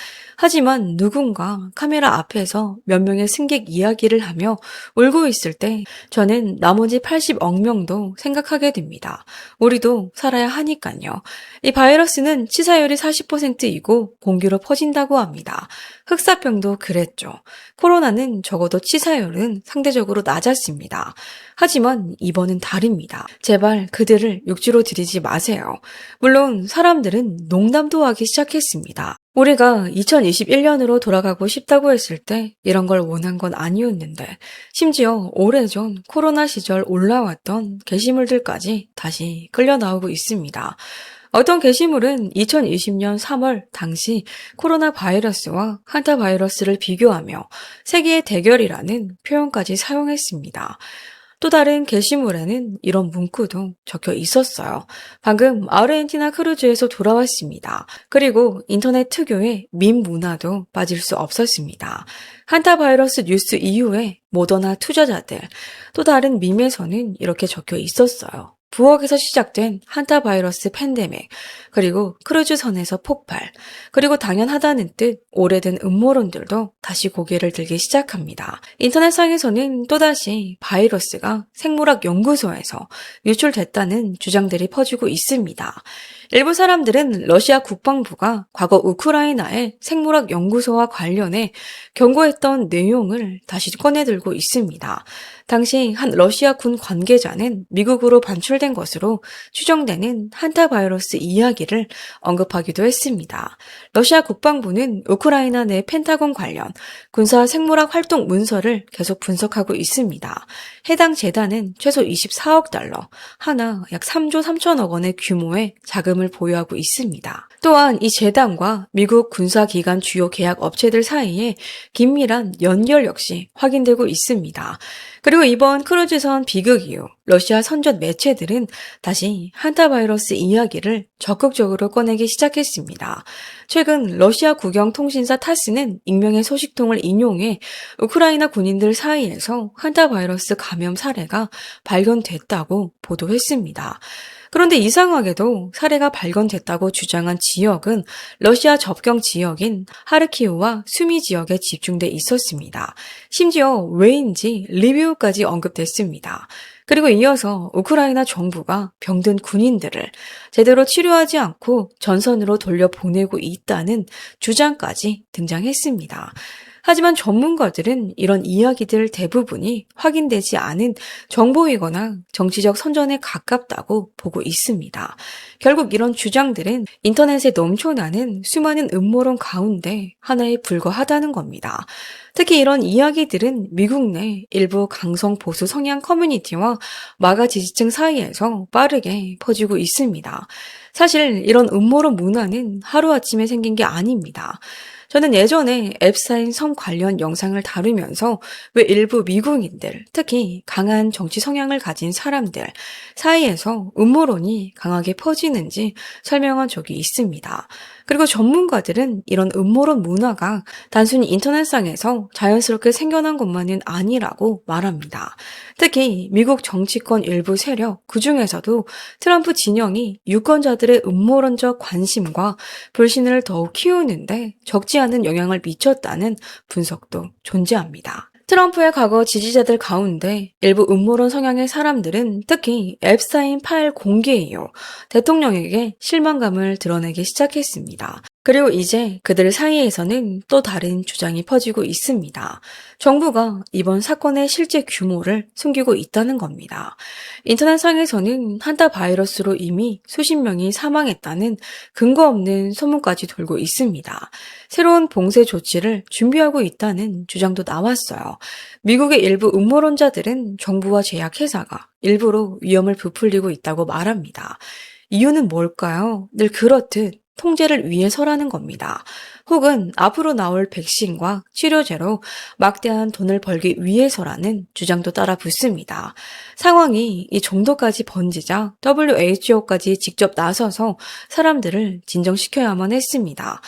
하지만 누군가 카메라 앞에서 몇 명의 승객 이야기를 하며 울고 있을 때 저는 나머지 80억 명도 생각하게 됩니다. 우리도 살아야 하니까요. 이 바이러스는 치사율이 40%이고 공기로 퍼진다고 합니다. 흑사병도 그랬죠. 코로나는 적어도 치사율은 상대적으로 낮았습니다. 하지만 이번은 다릅니다. 제발 그들을 육지로 들이지 마세요. 물론 사람들은 농담도 하기 시작했습니다. 우리가 2021년으로 돌아가고 싶다고 했을 때 이런 걸 원한 건 아니었는데 심지어 오래전 코로나 시절 올라왔던 게시물들까지 다시 끌려 나오고 있습니다. 어떤 게시물은 2020년 3월 당시 코로나 바이러스와 한타 바이러스를 비교하며 세계의 대결이라는 표현까지 사용했습니다. 또 다른 게시물에는 이런 문구도 적혀 있었어요. 방금 아르헨티나 크루즈에서 돌아왔습니다. 그리고 인터넷 특유의 밈 문화도 빠질 수 없었습니다. 한타 바이러스 뉴스 이후에 모더나 투자자들, 또 다른 밈에서는 이렇게 적혀 있었어요. 부엌에서 시작된 한타 바이러스 팬데믹, 그리고 크루즈선에서 폭발, 그리고 당연하다는 뜻 오래된 음모론들도 다시 고개를 들기 시작합니다. 인터넷상에서는 또다시 바이러스가 생물학 연구소에서 유출됐다는 주장들이 퍼지고 있습니다. 일부 사람들은 러시아 국방부가 과거 우크라이나의 생물학 연구소와 관련해 경고했던 내용을 다시 꺼내들고 있습니다. 당시 한 러시아 군 관계자는 미국으로 반출된 것으로 추정되는 한타 바이러스 이야기를 언급하기도 했습니다. 러시아 국방부는 우크라이나 내 펜타곤 관련 군사 생물학 활동 문서를 계속 분석하고 있습니다. 해당 재단은 최소 24억 달러, 하나 약 3조 3천억 원의 규모의 자금을 보유하고 있습니다. 또한 이 재단과 미국 군사기관 주요 계약 업체들 사이에 긴밀한 연결 역시 확인되고 있습니다. 그리고 이번 크루즈선 비극 이후 러시아 선전 매체들은 다시 한타 바이러스 이야기를 적극적으로 꺼내기 시작했습니다. 최근 러시아 국영 통신사 타스는 익명의 소식통을 인용해 우크라이나 군인들 사이에서 한타 바이러스 감염 사례가 발견됐다고 보도했습니다. 그런데 이상하게도 사례가 발견됐다고 주장한 지역은 러시아 접경 지역인 하르키우와 수미 지역에 집중돼 있었습니다. 심지어 왜인지 리비우까지 언급됐습니다. 그리고 이어서 우크라이나 정부가 병든 군인들을 제대로 치료하지 않고 전선으로 돌려보내고 있다는 주장까지 등장했습니다. 하지만 전문가들은 이런 이야기들 대부분이 확인되지 않은 정보이거나 정치적 선전에 가깝다고 보고 있습니다. 결국 이런 주장들은 인터넷에 넘쳐나는 수많은 음모론 가운데 하나에 불과하다는 겁니다. 특히 이런 이야기들은 미국 내 일부 강성 보수 성향 커뮤니티와 마가 지지층 사이에서 빠르게 퍼지고 있습니다. 사실 이런 음모론 문화는 하루아침에 생긴 게 아닙니다. 저는 예전에 앱스타인 섬 관련 영상을 다루면서 왜 일부 미국인들, 특히 강한 정치 성향을 가진 사람들 사이에서 음모론이 강하게 퍼지는지 설명한 적이 있습니다. 그리고 전문가들은 이런 음모론 문화가 단순히 인터넷상에서 자연스럽게 생겨난 것만은 아니라고 말합니다. 특히 미국 정치권 일부 세력, 그중에서도 트럼프 진영이 유권자들의 음모론적 관심과 불신을 더욱 키우는데 적지 확대하는 영향을 미쳤다는 분석도 존재합니다. 트럼프의 과거 지지자들 가운데 일부 음모론 성향의 사람들은 특히 앱스타인 파일 공개 이후 대통령에게 실망감을 드러내기 시작했습니다. 그리고 이제 그들 사이에서는 또 다른 주장이 퍼지고 있습니다. 정부가 이번 사건의 실제 규모를 숨기고 있다는 겁니다. 인터넷상에서는 한타 바이러스로 이미 수십 명이 사망했다는 근거 없는 소문까지 돌고 있습니다. 새로운 봉쇄 조치를 준비하고 있다는 주장도 나왔어요. 미국의 일부 음모론자들은 정부와 제약회사가 일부러 위험을 부풀리고 있다고 말합니다. 이유는 뭘까요? 늘 그렇듯 통제를 위해서라는 겁니다. 혹은 앞으로 나올 백신과 치료제로 막대한 돈을 벌기 위해서라는 주장도 따라 붙습니다. 상황이 이 정도까지 번지자 WHO까지 직접 나서서 사람들을 진정시켜야만 했습니다.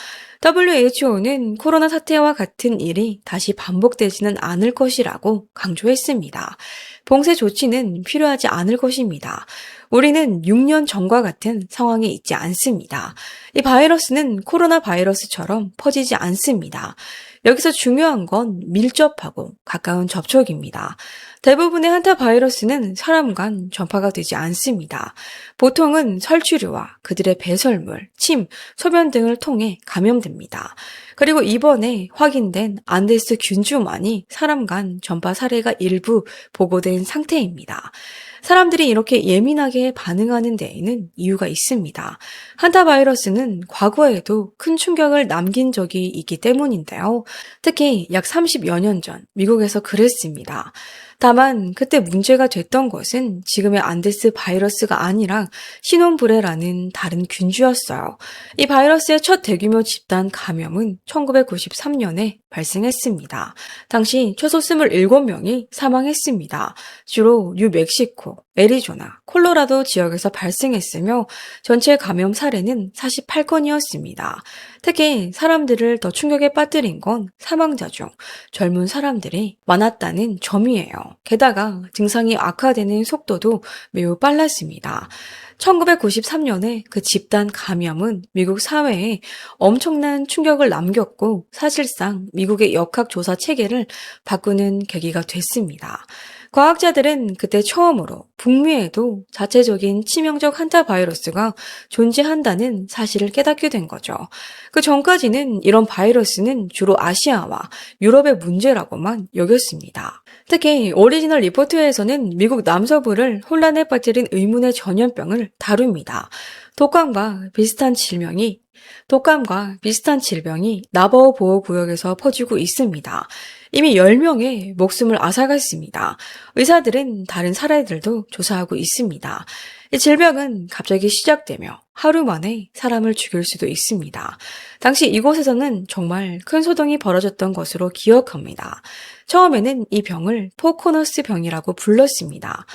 WHO는 코로나 사태와 같은 일이 다시 반복되지는 않을 것이라고 강조했습니다. 봉쇄 조치는 필요하지 않을 것입니다. 우리는 6년 전과 같은 상황에 있지 않습니다. 이 바이러스는 코로나 바이러스처럼 퍼지지 않습니다. 여기서 중요한 건 밀접하고 가까운 접촉입니다. 대부분의 한타 바이러스는 사람 간 전파가 되지 않습니다. 보통은 설치류와 그들의 배설물, 침, 소변 등을 통해 감염됩니다. 그리고 이번에 확인된 안데스 균주만이 사람 간 전파 사례가 일부 보고된 상태입니다. 사람들이 이렇게 예민하게 반응하는 데에는 이유가 있습니다. 한타 바이러스는 과거에도 큰 충격을 남긴 적이 있기 때문인데요. 특히 약 30여 년 전 미국에서 그랬습니다. 다만 그때 문제가 됐던 것은 지금의 안데스 바이러스가 아니라 시논브레라는 다른 균주였어요. 이 바이러스의 첫 대규모 집단 감염은 1993년에 발생했습니다. 당시 최소 27명이 사망했습니다. 주로 뉴멕시코, 애리조나, 콜로라도 지역에서 발생했으며 전체 감염 사례는 48건이었습니다. 특히 사람들을 더 충격에 빠뜨린 건 사망자 중 젊은 사람들이 많았다는 점이에요. 게다가 증상이 악화되는 속도도 매우 빨랐습니다. 1993년에 그 집단 감염은 미국 사회에 엄청난 충격을 남겼고 사실상 미국의 역학조사 체계를 바꾸는 계기가 됐습니다. 과학자들은 그때 처음으로 북미에도 자체적인 치명적 한타 바이러스가 존재한다는 사실을 깨닫게 된 거죠. 그 전까지는 이런 바이러스는 주로 아시아와 유럽의 문제라고만 여겼습니다. 특히 오리지널 리포트에서는 미국 남서부를 혼란에 빠뜨린 의문의 전염병을 다룹니다. 독감과 비슷한 질병이 나버우 보호구역에서 퍼지고 있습니다. 이미 10명의 목숨을 앗아갔습니다. 의사들은 다른 사례들도 조사하고 있습니다. 이 질병은 갑자기 시작되며 하루 만에 사람을 죽일 수도 있습니다. 당시 이곳에서는 정말 큰 소동이 벌어졌던 것으로 기억합니다. 처음에는 이 병을 포코너스 병이라고 불렀습니다.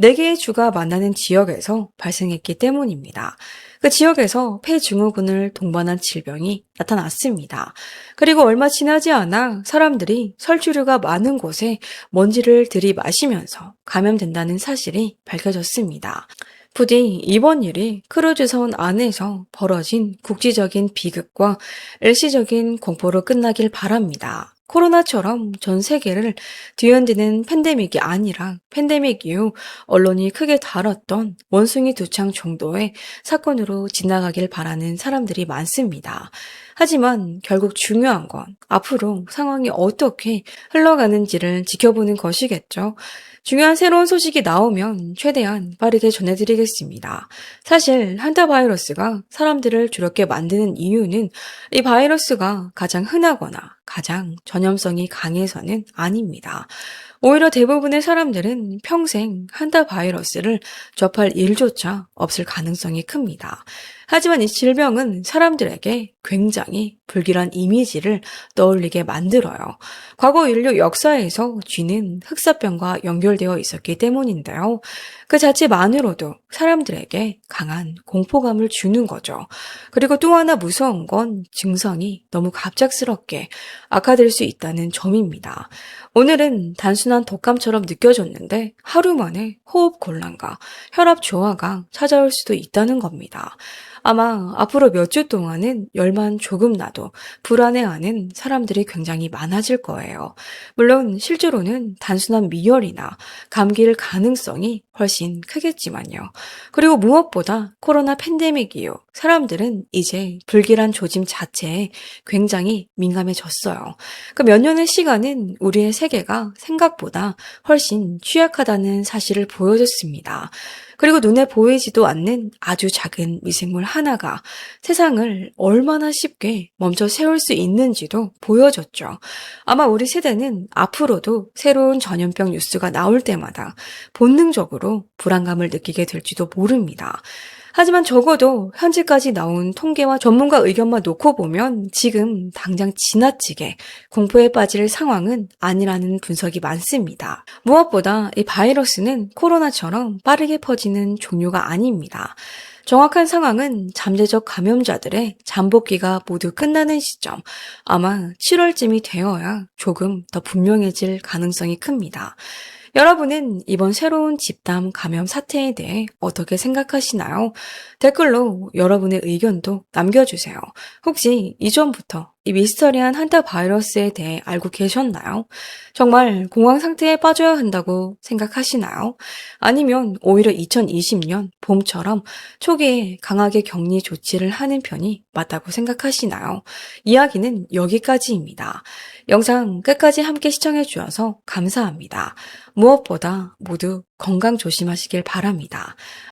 4개의 주가 만나는 지역에서 발생했기 때문입니다. 그 지역에서 폐증후군을 동반한 질병이 나타났습니다. 그리고 얼마 지나지 않아 사람들이 설주류가 많은 곳에 먼지를 들이마시면서 감염된다는 사실이 밝혀졌습니다. 부디 이번 일이 크루즈선 안에서 벌어진 국지적인 비극과 일시적인 공포로 끝나길 바랍니다. 코로나처럼 전 세계를 뒤흔드는 팬데믹이 아니라 팬데믹 이후 언론이 크게 다뤘던 원숭이 두 창 정도의 사건으로 지나가길 바라는 사람들이 많습니다. 하지만 결국 중요한 건 앞으로 상황이 어떻게 흘러가는지를 지켜보는 것이겠죠. 중요한 새로운 소식이 나오면 최대한 빠르게 전해드리겠습니다. 사실 한타 바이러스가 사람들을 두렵게 만드는 이유는 이 바이러스가 가장 흔하거나 가장 전염성이 강해서는 아닙니다. 오히려 대부분의 사람들은 평생 한타 바이러스를 접할 일조차 없을 가능성이 큽니다. 하지만 이 질병은 사람들에게 굉장히 불길한 이미지를 떠올리게 만들어요. 과거 인류 역사에서 쥐는 흑사병과 연결되어 있었기 때문인데요. 그 자체만으로도 사람들에게 강한 공포감을 주는 거죠. 그리고 또 하나 무서운 건 증상이 너무 갑작스럽게 악화될 수 있다는 점입니다. 오늘은 단순한 독감처럼 느껴졌는데 하루 만에 호흡 곤란과 혈압 저하가 찾아올 수도 있다는 겁니다. 아마 앞으로 몇 주 동안은 열만 조금 나도 불안해하는 사람들이 굉장히 많아질 거예요. 물론 실제로는 단순한 미열이나 감기일 가능성이 훨씬 크겠지만요. 그리고 무엇보다 코로나 팬데믹 이후 사람들은 이제 불길한 조짐 자체에 굉장히 민감해졌어요. 그 몇 년의 시간은 우리의 세계가 생각보다 훨씬 취약하다는 사실을 보여줬습니다. 그리고 눈에 보이지도 않는 아주 작은 미생물 하나가 세상을 얼마나 쉽게 멈춰 세울 수 있는지도 보여줬죠. 아마 우리 세대는 앞으로도 새로운 전염병 뉴스가 나올 때마다 본능적으로 불안감을 느끼게 될지도 모릅니다. 하지만 적어도 현재까지 나온 통계와 전문가 의견만 놓고 보면 지금 당장 지나치게 공포에 빠질 상황은 아니라는 분석이 많습니다. 무엇보다 이 바이러스는 코로나처럼 빠르게 퍼지는 종류가 아닙니다. 정확한 상황은 잠재적 감염자들의 잠복기가 모두 끝나는 시점, 아마 7월쯤이 되어야 조금 더 분명해질 가능성이 큽니다. 여러분은 이번 새로운 집단 감염 사태에 대해 어떻게 생각하시나요? 댓글로 여러분의 의견도 남겨주세요. 혹시 이전부터 이 미스터리한 한타 바이러스에 대해 알고 계셨나요? 정말 공황 상태에 빠져야 한다고 생각하시나요? 아니면 오히려 2020년 봄처럼 초기에 강하게 격리 조치를 하는 편이 맞다고 생각하시나요? 이야기는 여기까지입니다. 영상 끝까지 함께 시청해 주셔서 감사합니다. 무엇보다 모두 건강 조심하시길 바랍니다.